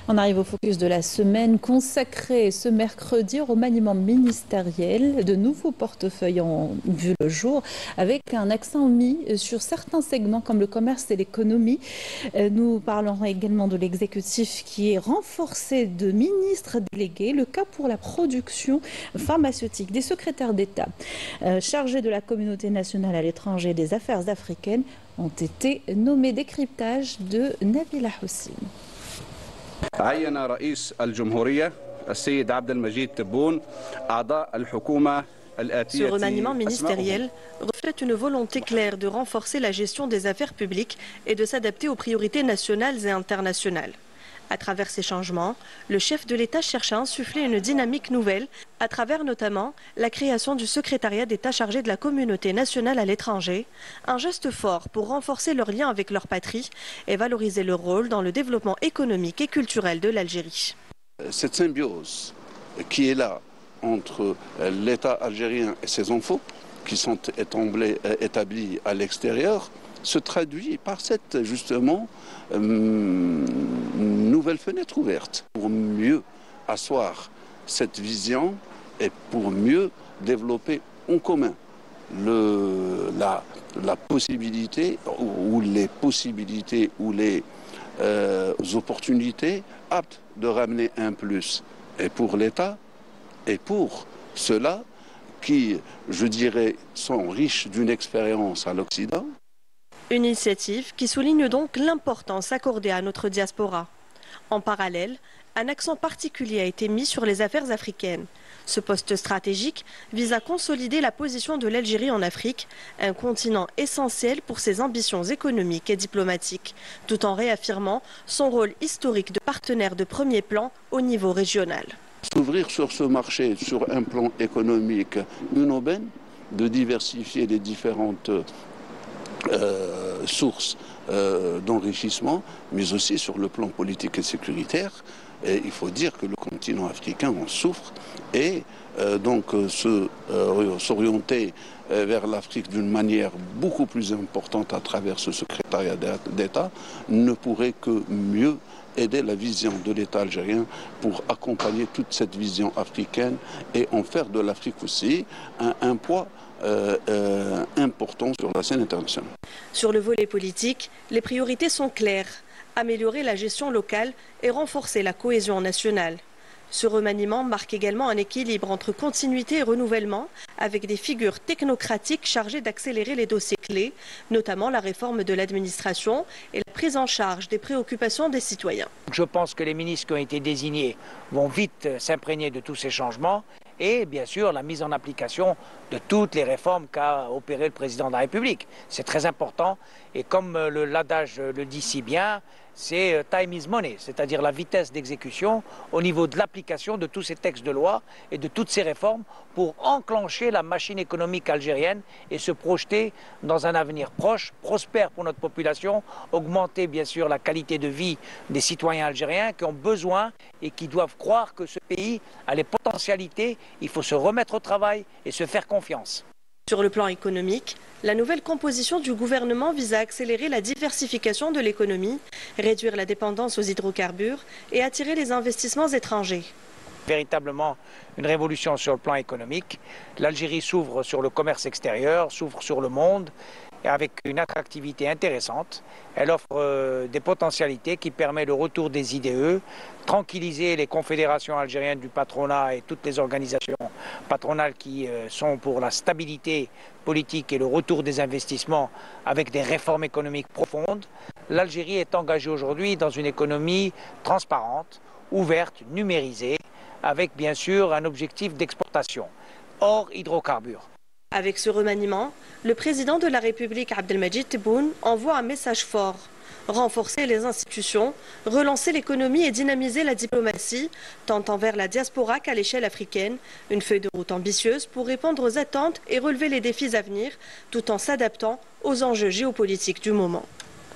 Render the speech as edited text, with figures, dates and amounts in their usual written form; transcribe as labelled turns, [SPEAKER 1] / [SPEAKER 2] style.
[SPEAKER 1] On arrive au focus de la semaine consacré ce mercredi au remaniement ministériel. De nouveaux portefeuilles ont vu le jour avec un accent mis sur certains segments comme le commerce et l'économie. Nous parlerons également de l'exécutif qui est renforcé de ministres délégués. Le cas pour la production pharmaceutique. Des secrétaires d'État chargés de la communauté nationale à l'étranger et des affaires africaines ont été nommés. Décryptage de Nabila Hussein.
[SPEAKER 2] عين رئيس الجمهورية السيد عبد المجيد تبون أعضاء الحكومة.
[SPEAKER 3] Ce remaniement ministériel reflète une volonté claire de renforcer la gestion des affaires publiques et de s'adapter aux priorités nationales et internationales. À travers ces changements, le chef de l'État cherche à insuffler une dynamique nouvelle à travers notamment la création du secrétariat d'État chargé de la communauté nationale à l'étranger, un geste fort pour renforcer leurs liens avec leur patrie et valoriser leur rôle dans le développement économique et culturel de l'Algérie.
[SPEAKER 4] Cette symbiose qui est là entre l'État algérien et ses enfants, qui sont établis à l'extérieur, se traduit par cette, justement, nouvelle fenêtre ouverte pour mieux asseoir cette vision et pour mieux développer en commun la possibilité ou les possibilités ou les opportunités aptes de ramener un plus et pour l'État et pour ceux-là qui, je dirais, sont riches d'une expérience à l'Occident.
[SPEAKER 3] Une initiative qui souligne donc l'importance accordée à notre diaspora. En parallèle, un accent particulier a été mis sur les affaires africaines. Ce poste stratégique vise à consolider la position de l'Algérie en Afrique, un continent essentiel pour ses ambitions économiques et diplomatiques, tout en réaffirmant son rôle historique de partenaire de premier plan au niveau régional.
[SPEAKER 4] S'ouvrir sur ce marché, sur un plan économique, une aubaine de diversifier les différentes sources d'enrichissement, mais aussi sur le plan politique et sécuritaire. Et il faut dire que le continent africain en souffre et donc s'orienter vers l'Afrique d'une manière beaucoup plus importante à travers ce secrétariat d'État ne pourrait que mieux aider la vision de l'État algérien pour accompagner toute cette vision africaine et en faire de l'Afrique aussi un poids important sur la scène internationale.
[SPEAKER 3] Sur le volet politique, les priorités sont claires. Améliorer la gestion locale et renforcer la cohésion nationale. Ce remaniement marque également un équilibre entre continuité et renouvellement, avec des figures technocratiques chargées d'accélérer les dossiers clés, notamment la réforme de l'administration et la prise en charge des préoccupations des citoyens.
[SPEAKER 5] Je pense que les ministres qui ont été désignés vont vite s'imprégner de tous ces changements et bien sûr la mise en application de toutes les réformes qu'a opéré le président de la République. C'est très important et comme l'adage le dit si bien, c'est time is money, c'est-à-dire la vitesse d'exécution au niveau de l'application de tous ces textes de loi et de toutes ces réformes pour enclencher la machine économique algérienne et se projeter dans un avenir proche, prospère pour notre population, augmenter bien sûr la qualité de vie des citoyens algériens qui ont besoin et qui doivent croire que ce pays a les potentialités, il faut se remettre au travail et se faire confiance.
[SPEAKER 3] Sur le plan économique, la nouvelle composition du gouvernement vise à accélérer la diversification de l'économie, réduire la dépendance aux hydrocarbures et attirer les investissements étrangers.
[SPEAKER 5] Véritablement une révolution sur le plan économique. L'Algérie s'ouvre sur le commerce extérieur, s'ouvre sur le monde et avec une attractivité intéressante. Elle offre des potentialités qui permettent le retour des IDE, tranquilliser les confédérations algériennes du patronat et toutes les organisations patronales qui sont pour la stabilité politique et le retour des investissements avec des réformes économiques profondes. L'Algérie est engagée aujourd'hui dans une économie transparente, ouverte, numérisée, avec bien sûr un objectif d'exportation, hors hydrocarbures.
[SPEAKER 3] Avec ce remaniement, le président de la République, Abdelmadjid Tebboune, envoie un message fort. Renforcer les institutions, relancer l'économie et dynamiser la diplomatie, tant envers la diaspora qu'à l'échelle africaine. Une feuille de route ambitieuse pour répondre aux attentes et relever les défis à venir, tout en s'adaptant aux enjeux géopolitiques du moment.